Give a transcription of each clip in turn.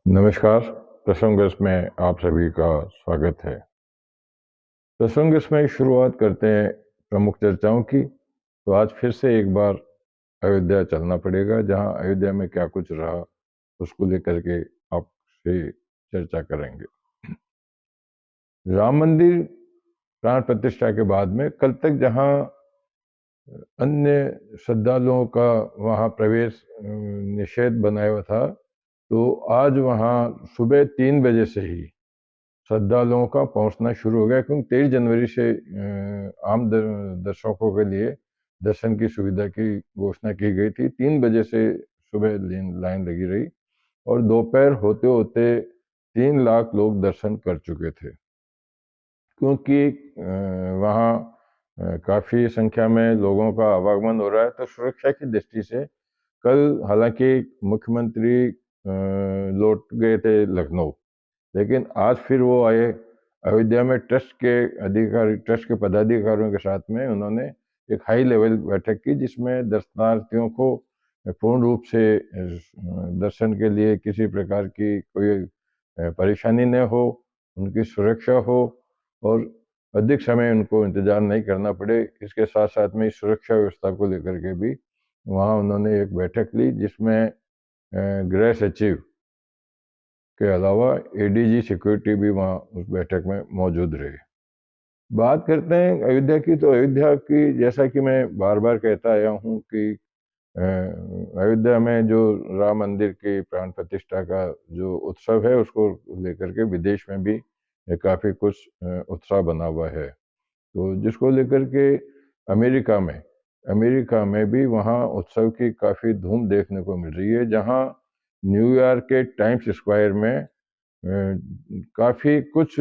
नमस्कार। प्रसंगस में आप सभी का स्वागत है। प्रसंगस में शुरुआत करते हैं प्रमुख चर्चाओं की। तो आज फिर से एक बार अयोध्या चलना पड़ेगा, जहां अयोध्या में क्या कुछ रहा उसको लेकर के आपसे चर्चा करेंगे। राम मंदिर प्राण प्रतिष्ठा के बाद में कल तक जहां अन्य श्रद्धालुओं का वहां प्रवेश निषेध बनाया हुआ था, तो आज वहां सुबह 3 बजे से ही श्रद्धालुओं का पहुंचना शुरू हो गया, क्योंकि 23 जनवरी से आम दर्शकों के लिए दर्शन की सुविधा की घोषणा की गई थी। 3 बजे से सुबह लाइन लगी रही और दोपहर होते होते 3 लाख लोग दर्शन कर चुके थे। क्योंकि वहाँ काफ़ी संख्या में लोगों का आवागमन हो रहा है, तो सुरक्षा की दृष्टि से कल हालांकि मुख्यमंत्री लौट गए थे लखनऊ, लेकिन आज फिर वो आए अयोध्या में। ट्रस्ट के पदाधिकारियों के साथ में उन्होंने एक हाई लेवल बैठक की, जिसमें दर्शनार्थियों को पूर्ण रूप से दर्शन के लिए किसी प्रकार की कोई परेशानी न हो, उनकी सुरक्षा हो और अधिक समय उनको इंतजार नहीं करना पड़े। इसके साथ साथ में इस सुरक्षा व्यवस्था को लेकर के भी वहाँ उन्होंने एक बैठक ली, जिसमें गृह सचिव के अलावा एडीजी सिक्योरिटी भी वहाँ उस बैठक में मौजूद रहे। बात करते हैं अयोध्या की, तो अयोध्या की जैसा कि मैं बार बार कहता आया हूँ कि अयोध्या में जो राम मंदिर की प्राण प्रतिष्ठा का जो उत्सव है, उसको लेकर के विदेश में भी काफ़ी कुछ उत्साह बना हुआ है। तो जिसको लेकर के अमेरिका में भी वहाँ उत्सव की काफ़ी धूम देखने को मिल रही है, जहाँ न्यूयॉर्क के टाइम्स स्क्वायर में काफ़ी कुछ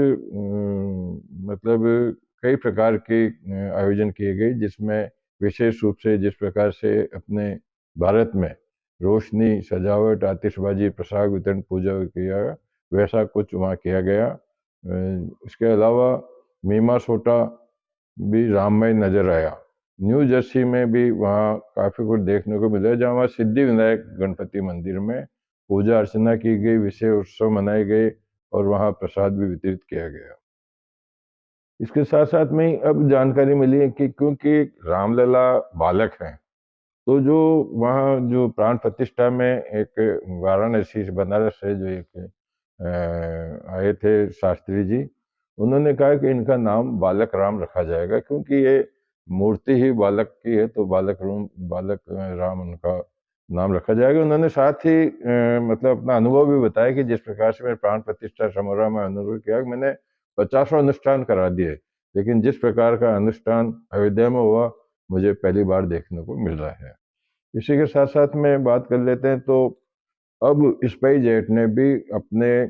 मतलब कई प्रकार के आयोजन किए गए, जिसमें विशेष रूप से जिस प्रकार से अपने भारत में रोशनी, सजावट, आतिशबाजी, प्रसाद वितरण, पूजा किया, वैसा कुछ वहाँ किया गया। इसके अलावा मीमा सोटा भी राममय नजर आया। न्यू जर्सी में भी वहाँ काफ़ी कुछ देखने को मिला, जहाँ वहाँ सिद्धि विनायक गणपति मंदिर में पूजा अर्चना की गई, विशेष उत्सव मनाए गए और वहाँ प्रसाद भी वितरित किया गया। इसके साथ साथ में अब जानकारी मिली है कि क्योंकि रामलला बालक हैं, तो जो वहाँ जो प्राण प्रतिष्ठा में एक वाराणसी से, बनारस से जो एक आए थे शास्त्री जी, उन्होंने कहा कि इनका नाम बालक राम रखा जाएगा, क्योंकि ये मूर्ति ही बालक की है, तो बालक राम उनका नाम रखा जाएगा। उन्होंने साथ ही मतलब अपना अनुभव भी बताया कि जिस प्रकार से मैंने प्राण प्रतिष्ठा समारोह में अनुभव किया, मैंने 50 अनुष्ठान करा दिए, लेकिन जिस प्रकार का अनुष्ठान अयोध्या में हुआ, मुझे पहली बार देखने को मिल रहा है। इसी के साथ साथ में बात कर लेते हैं, तो अब स्पाइस जेट ने भी अपने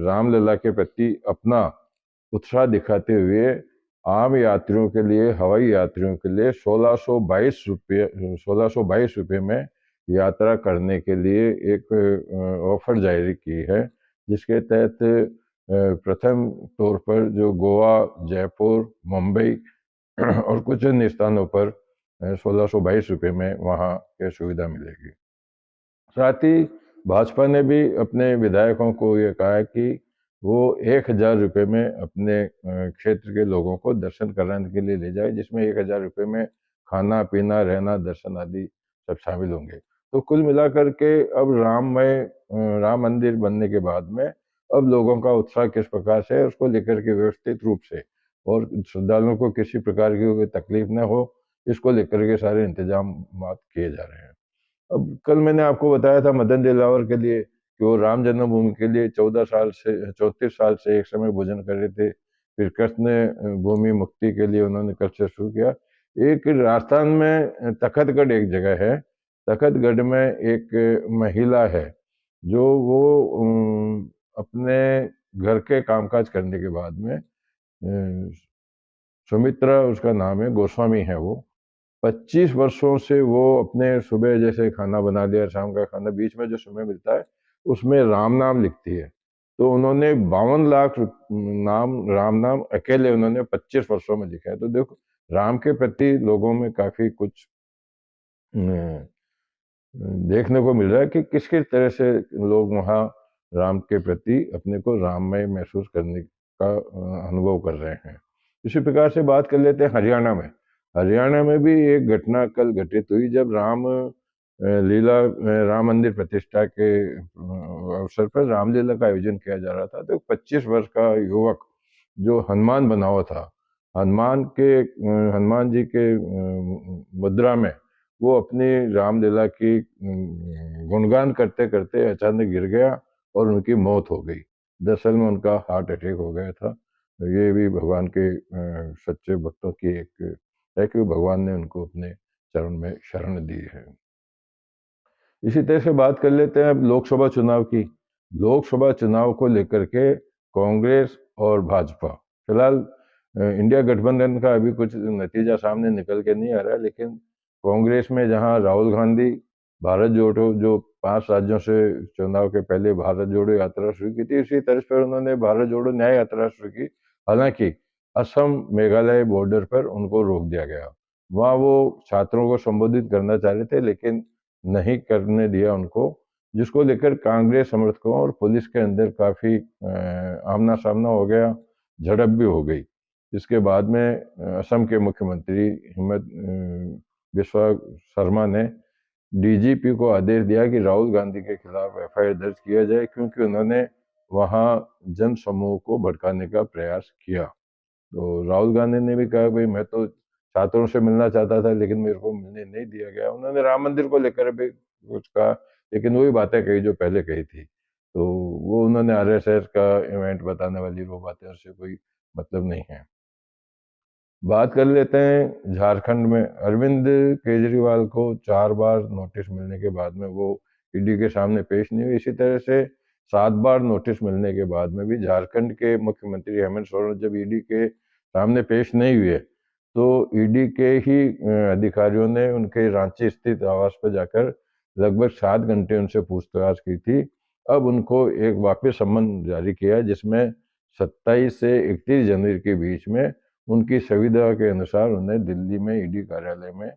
रामलला के प्रति अपना उत्साह दिखाते हुए आम यात्रियों के लिए, हवाई यात्रियों के लिए 1622 रुपये में यात्रा करने के लिए एक ऑफर जारी की है, जिसके तहत प्रथम तौर पर जो गोवा, जयपुर, मुंबई और कुछ अन्य स्थानों पर 1622 रुपये में वहाँ की सुविधा मिलेगी। साथ ही भाजपा ने भी अपने विधायकों को ये कहा है कि वो 1000 रुपये में अपने क्षेत्र के लोगों को दर्शन कराने के लिए ले जाए, जिसमें 1000 रुपये में खाना पीना, रहना, दर्शन आदि सब शामिल होंगे। तो कुल मिलाकर के अब राम मंदिर बनने के बाद में अब लोगों का उत्साह किस प्रकार से है, उसको लेकर के व्यवस्थित रूप से और श्रद्धालुओं को किसी प्रकार की कोई तकलीफ न हो, इसको लेकर के सारे इंतजाम किए जा रहे हैं। अब कल मैंने आपको बताया था मदन दिलावर के लिए कि वो राम जन्मभूमि के लिए 34 साल से एक समय भोजन कर रहे थे। फिर कृष्ण भूमि मुक्ति के लिए उन्होंने कल से शुरू किया। एक राजस्थान में तखतगढ़ एक जगह है, तखतगढ़ में एक महिला है, जो वो अपने घर के कामकाज करने के बाद में सुमित्रा उसका नाम है, गोस्वामी है वो, 25 वर्षों से वो अपने सुबह जैसे खाना बना लिया, शाम का खाना, बीच में जो समय मिलता है उसमें राम नाम लिखती है। तो उन्होंने 52 लाख राम नाम अकेले उन्होंने 25 वर्षों में लिखा है। तो देखो, राम के प्रति लोगों में काफी कुछ देखने को मिल रहा है कि किस किस तरह से लोग वहाँ राम के प्रति अपने को राममय महसूस करने का अनुभव कर रहे हैं। इसी प्रकार से बात कर लेते हैं हरियाणा में। हरियाणा में भी एक घटना कल घटित हुई जब राम मंदिर प्रतिष्ठा के अवसर पर रामलीला का आयोजन किया जा रहा था। तो 25 वर्ष का युवक जो हनुमान बना हुआ था, हनुमान जी के मुद्रा में वो अपनी रामलीला की गुणगान करते करते अचानक गिर गया और उनकी मौत हो गई। दरअसल में उनका हार्ट अटैक हो गया था। ये भी भगवान के सच्चे भक्तों की एक है कि भगवान ने उनको अपने चरण में शरण दी है। इसी तरह से बात कर लेते हैं अब लोकसभा चुनाव की। लोकसभा चुनाव को लेकर के कांग्रेस और भाजपा फिलहाल इंडिया गठबंधन का अभी कुछ नतीजा सामने निकल के नहीं आ रहा है, लेकिन कांग्रेस में जहां राहुल गांधी भारत जोड़ो जो 5 राज्यों से चुनाव के पहले भारत जोड़ो यात्रा शुरू की थी, इसी तरह पर उन्होंने भारत जोड़ो न्याय यात्रा शुरू की। हालांकि असम मेघालय बॉर्डर पर उनको रोक दिया गया। वहां वो छात्रों को संबोधित करना चाह रहे थे, लेकिन नहीं करने दिया उनको, जिसको लेकर कांग्रेस समर्थकों और पुलिस के अंदर काफी आमना सामना हो गया, झड़प भी हो गई। इसके बाद में असम के मुख्यमंत्री हिमंत बिस्वा शर्मा ने डीजीपी को आदेश दिया कि राहुल गांधी के खिलाफ एफआईआर दर्ज किया जाए, क्योंकि उन्होंने वहां जन समूह को भड़काने का प्रयास किया। तो राहुल गांधी ने भी कहा भाई मैं तो छात्रों से मिलना चाहता था, लेकिन मेरे को मिलने नहीं दिया गया। उन्होंने राम मंदिर को लेकर भी कुछ कहा, लेकिन वही बातें कही जो पहले कही थी। तो वो उन्होंने आरएसएस का इवेंट बताने वाली वो बातें, उससे कोई मतलब नहीं है। बात कर लेते हैं झारखंड में। अरविंद केजरीवाल को 4 बार नोटिस मिलने के बाद में वो ईडी के सामने पेश नहीं हुए। इसी तरह से 7 बार नोटिस मिलने के बाद में भी झारखंड के मुख्यमंत्री हेमंत सोरेन जब ईडी के सामने पेश नहीं हुए, तो ईडी के ही अधिकारियों ने उनके रांची स्थित आवास पर जाकर लगभग 7 घंटे उनसे पूछताछ की थी। अब उनको एक वापस सम्मन जारी किया, जिसमें 27 से 31 जनवरी के बीच में उनकी सुविधा के अनुसार उन्हें दिल्ली में ईडी कार्यालय में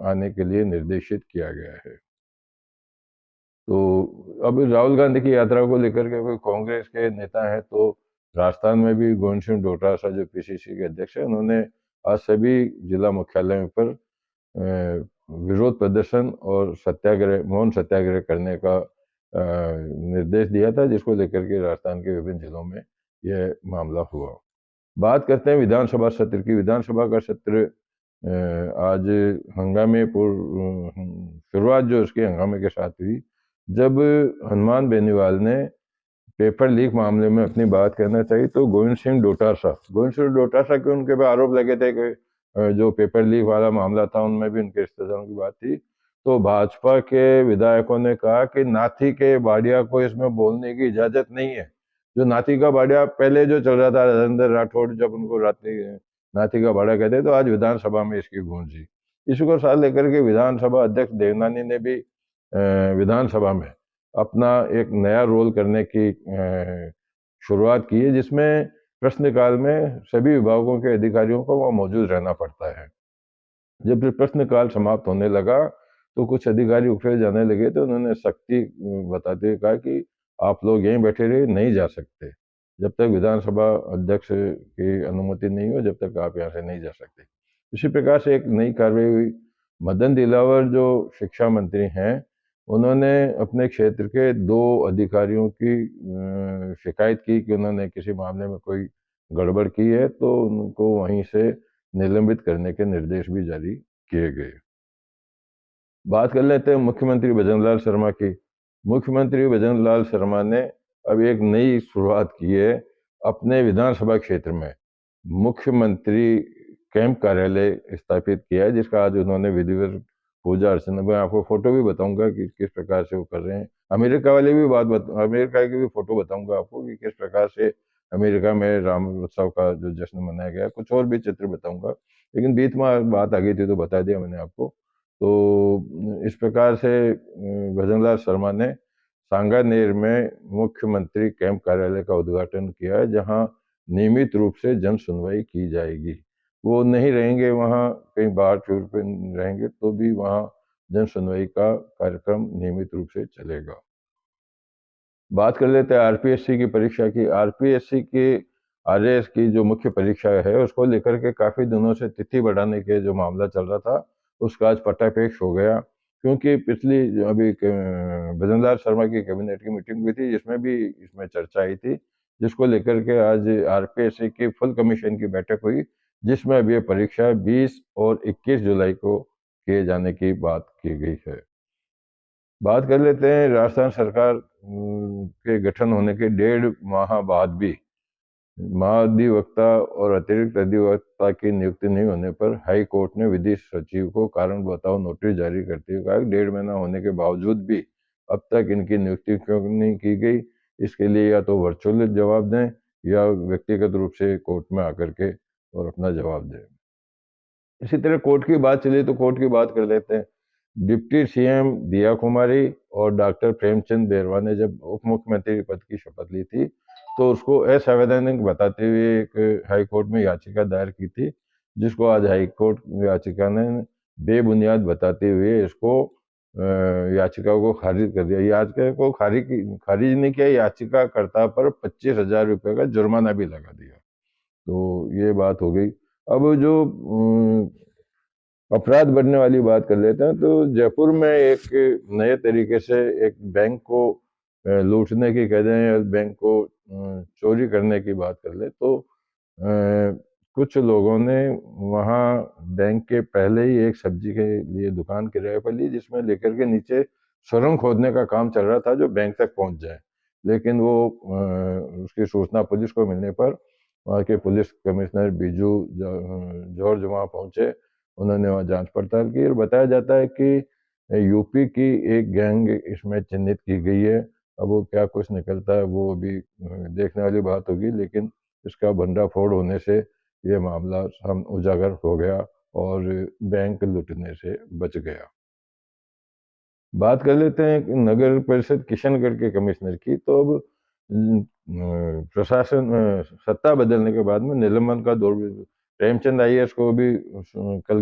आने के लिए निर्देशित किया गया है। तो अब राहुल गांधी की यात्रा को लेकर के कोई कांग्रेस के नेता हैं, तो राजस्थान में भी गोविंद सिंह डोटासरा जो पीसीसी के अध्यक्ष हैं, उन्होंने आज सभी जिला मुख्यालयों पर विरोध प्रदर्शन और सत्याग्रह, मौन सत्याग्रह करने का निर्देश दिया था, जिसको लेकर के राजस्थान के विभिन्न जिलों में यह मामला हुआ। बात करते हैं विधानसभा सत्र की। विधानसभा का सत्र आज हंगामे शुरुआत जो उसके हंगामे के साथ हुई, जब हनुमान बेनीवाल ने पेपर लीक मामले में अपनी बात कहना चाहिए, तो गोविंद सिंह डोटासरा के उनके पे आरोप लगे थे कि जो पेपर लीक वाला मामला था उनमें भी उनके रिश्तेदारों की बात थी। तो भाजपा के विधायकों ने कहा कि नाथी के बाड़िया को इसमें बोलने की इजाजत नहीं है। जो नाथी का बाड़िया पहले जो चल रहा था, राजेंद्र राठौड़ जब उनको नाथी का बाड़ा कहते, तो आज विधानसभा में इसकी गूंजी। इसको साथ लेकर के विधानसभा अध्यक्ष देवनानी ने भी विधानसभा में अपना एक नया रोल करने की शुरुआत की है, जिसमें प्रश्नकाल में सभी विभागों के अधिकारियों को वहाँ मौजूद रहना पड़ता है। जब प्रश्नकाल समाप्त होने लगा, तो कुछ अधिकारी उठे जाने लगे, तो उन्होंने सख्ती बताते हुए कहा कि आप लोग यहीं बैठे रहिए, नहीं जा सकते। जब तक विधानसभा अध्यक्ष की अनुमति नहीं हो, जब तक आप यहाँ से नहीं जा सकते। इसी प्रकार से एक नई कार्रवाई हुई। मदन दिलावर जो शिक्षा मंत्री हैं, उन्होंने अपने क्षेत्र के 2 अधिकारियों की शिकायत की कि उन्होंने किसी मामले में कोई गड़बड़ की है, तो उनको वहीं से निलंबित करने के निर्देश भी जारी किए गए। बात कर लेते हैं मुख्यमंत्री भजनलाल शर्मा की। मुख्यमंत्री भजनलाल शर्मा ने अब एक नई शुरुआत की है अपने विधानसभा क्षेत्र में। मुख्यमंत्री कैंप कार्यालय स्थापित किया है, जिसका आज उन्होंने विधिवत पूजा अर्चना, मैं आपको फोटो भी बताऊंगा कि किस प्रकार से वो कर रहे हैं। अमेरिका की भी फोटो बताऊंगा आपको कि किस प्रकार से अमेरिका में राम उत्सव का जो जश्न मनाया गया। कुछ और भी चित्र बताऊंगा, लेकिन बीच में बात आ गई थी तो बता दिया मैंने आपको। तो इस प्रकार से भजनलाल शर्मा ने सांगानेर में मुख्यमंत्री कैंप कार्यालय का उद्घाटन किया है, जहां नियमित रूप से जन सुनवाई की जाएगी। वो नहीं रहेंगे वहाँ, कहीं बाहर टूर पे रहेंगे, तो भी वहाँ जन सुनवाई का कार्यक्रम नियमित रूप से चलेगा। बात कर लेते हैं आरपीएससी की परीक्षा की। आरपीएससी की आरएएस की जो मुख्य परीक्षा है उसको लेकर के काफ़ी दिनों से तिथि बढ़ाने के जो मामला चल रहा था उसका आज पटापेश हो गया, क्योंकि पिछली अभी भजनलाल शर्मा की कैबिनेट की मीटिंग हुई थी जिसमें भी इसमें चर्चा आई थी, जिसको लेकर के आज आरपीएससी की फुल कमीशन की बैठक हुई, जिसमें अब ये परीक्षा 20 और 21 जुलाई को किए जाने की बात की गई है। बात कर लेते हैं राजस्थान सरकार के गठन होने के 1.5 माह बाद भी महाधिवक्ता और अतिरिक्त अधिवक्ता की नियुक्ति नहीं होने पर हाई कोर्ट ने विधि सचिव को कारण बताओ नोटिस जारी करते हुए कहा कि 1.5 महीना होने के बावजूद भी अब तक इनकी नियुक्ति क्यों नहीं की गई, इसके लिए या तो वर्चुअल जवाब दें या व्यक्तिगत रूप से कोर्ट में आकर के और अपना जवाब दें। इसी तरह कोर्ट की बात चली तो कोर्ट की बात कर लेते हैं। डिप्टी सीएम दिया कुमारी और डॉक्टर प्रेमचंद बैरवा ने जब उप मुख्यमंत्री पद की शपथ ली थी तो उसको असंवैधानिक बताते हुए एक हाई कोर्ट में याचिका दायर की थी, जिसको आज हाई कोर्ट याचिका ने बेबुनियाद बताते हुए इसको याचिका को खारिज कर दिया। याचिका को खारिज नहीं किया, याचिकाकर्ता पर 25,000 रुपये का जुर्माना भी लगा दिया। तो ये बात हो गई। अब जो अपराध बढ़ने वाली बात कर लेते हैं तो जयपुर में एक नए तरीके से एक बैंक को लूटने की कह दें या बैंक को चोरी करने की बात कर ले तो कुछ लोगों ने वहाँ बैंक के पहले ही एक सब्जी के लिए दुकान किराए पर ली, जिसमें लेकर के नीचे सुरंग खोदने का काम चल रहा था जो बैंक तक पहुंच जाए। लेकिन वो उसकी सूचना पुलिस को मिलने पर वहाँ के पुलिस कमिश्नर बीजू जॉर्ज वहाँ पहुंचे। उन्होंने वहाँ जांच पड़ताल की और बताया जाता है कि यूपी की एक गैंग इसमें चिन्हित की गई है। अब वो क्या कुछ निकलता है वो अभी देखने वाली बात होगी, लेकिन इसका भंडाफोड़ होने से ये मामला हम उजागर हो गया और बैंक लूटने से बच गया। बात कर लेते हैं कि नगर परिषद किशनगढ़ के कमिश्नर की। तो अब प्रशासन सत्ता बदलने के बाद में निलंबन का दौर भी प्रेमचंद आईएएस को भी कल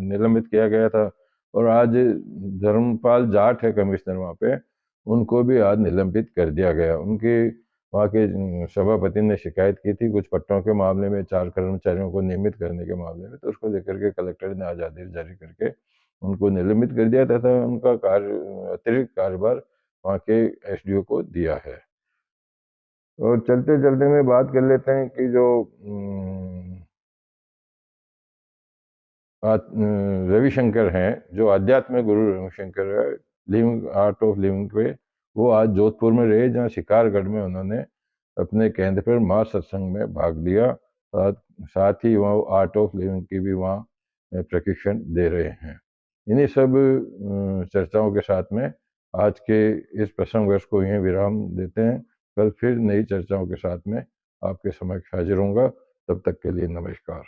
निलंबित किया गया था और आज धर्मपाल जाट है कमिश्नर वहाँ पे, उनको भी आज निलंबित कर दिया गया। उनके वहाँ के सभापति ने शिकायत की थी कुछ पट्टों के मामले में, 4 कर्मचारियों को नियमित करने के मामले में, तो उसको लेकर के कलेक्टर ने आज आदेश जारी करके उनको निलंबित कर दिया तथा उनका अतिरिक्त कार्यभार वहाँ के एसडीओ को दिया है। और चलते चलते में बात कर लेते हैं कि जो रविशंकर हैं, जो आध्यात्मिक गुरु रविशंकर है, लिविंग आर्ट ऑफ लिविंग पे, वो आज जोधपुर में रहे जहाँ शिकारगढ़ में उन्होंने अपने केंद्र पर महा सत्संग में भाग लिया। साथ साथ ही वहाँ आर्ट ऑफ लिविंग की भी वहाँ प्रशिक्षण दे रहे हैं। इन्हीं सब चर्चाओं के साथ में आज के इस प्रसंग वर्ष को यहीं विराम देते हैं। कल फिर नई चर्चाओं के साथ में आपके समक्ष हाजिर होऊंगा। तब तक के लिए नमस्कार।